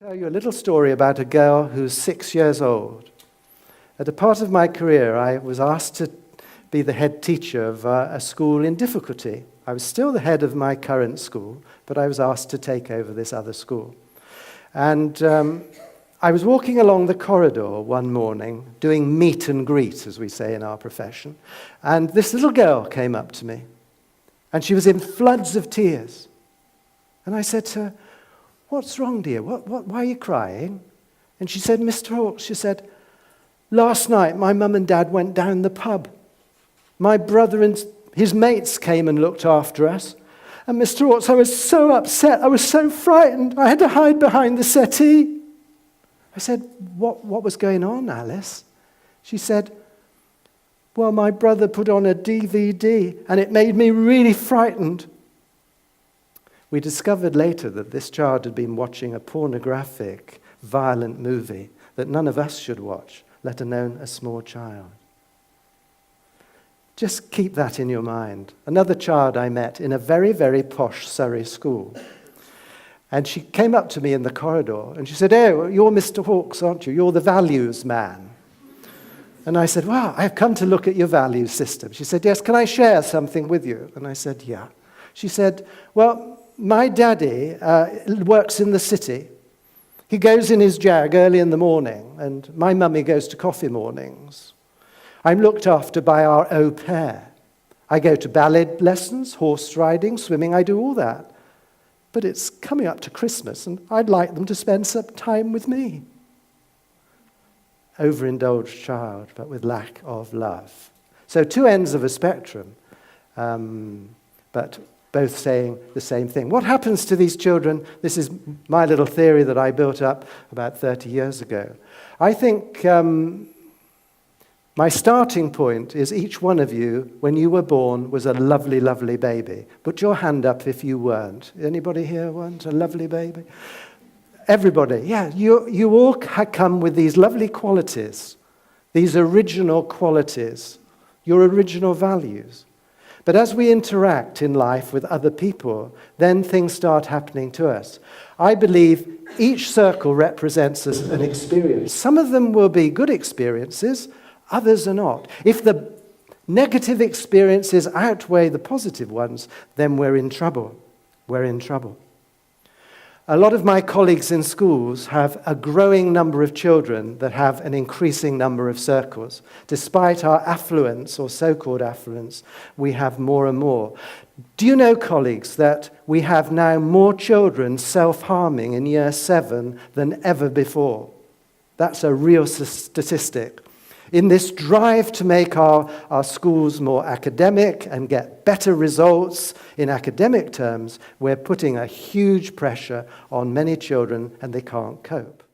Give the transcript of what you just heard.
I'll tell you a little story about a girl who's 6 years old. At a part of my career, I was asked to be the head teacher of a school in difficulty. I was still the head of my current school, but I was asked to take over this other school. And I was walking along the corridor one morning, doing meet and greet, as we say in our profession, and this little girl came up to me, and she was in floods of tears. And I said to her, "What's wrong, dear? Why are you crying?" And she said, "Mr. Hawkes," she said, "last night my mum and dad went down the pub. My brother and his mates came and looked after us. And Mr. Hawkes, I was so upset, I was so frightened, I had to hide behind the settee." I said, what was going on, Alice?" She said, "Well, my brother put on a DVD and it made me really frightened." We discovered later that this child had been watching a pornographic, violent movie that none of us should watch, let alone a small child. Just keep that in your mind. Another child I met in a very, very posh Surrey school. And she came up to me in the corridor and she said, "Oh, you're Mr. Hawkes, aren't you? You're the values man." And I said, "Well, I've come to look at your value system." She said, "Yes, can I share something with you?" And I said, "Yeah." She said, "Well, my daddy works in the city. He goes in his Jag early in the morning, and my mummy goes to coffee mornings. I'm looked after by our au pair. I go to ballet lessons, horse riding, swimming, I do all that. But it's coming up to Christmas, and I'd like them to spend some time with me." Overindulged child, but with lack of love. So two ends of a spectrum, but both saying the same thing. What happens to these children? This is my little theory that I built up about 30 years ago. I think my starting point is each one of you, when you were born, was a lovely, lovely baby. Put your hand up if you weren't. Anybody here weren't a lovely baby? Everybody, yeah. You all come with these lovely qualities, these original qualities, your original values. But as we interact in life with other people, then things start happening to us. I believe each circle represents an experience. Some of them will be good experiences, others are not. If the negative experiences outweigh the positive ones, then we're in trouble. We're in trouble. A lot of my colleagues in schools have a growing number of children that have an increasing number of circles. Despite our affluence, or so-called affluence, we have more and more. Do you know, colleagues, that we have now more children self-harming in year 7 than ever before? That's a real statistic. In this drive to make our schools more academic and get better results in academic terms, we're putting a huge pressure on many children and they can't cope.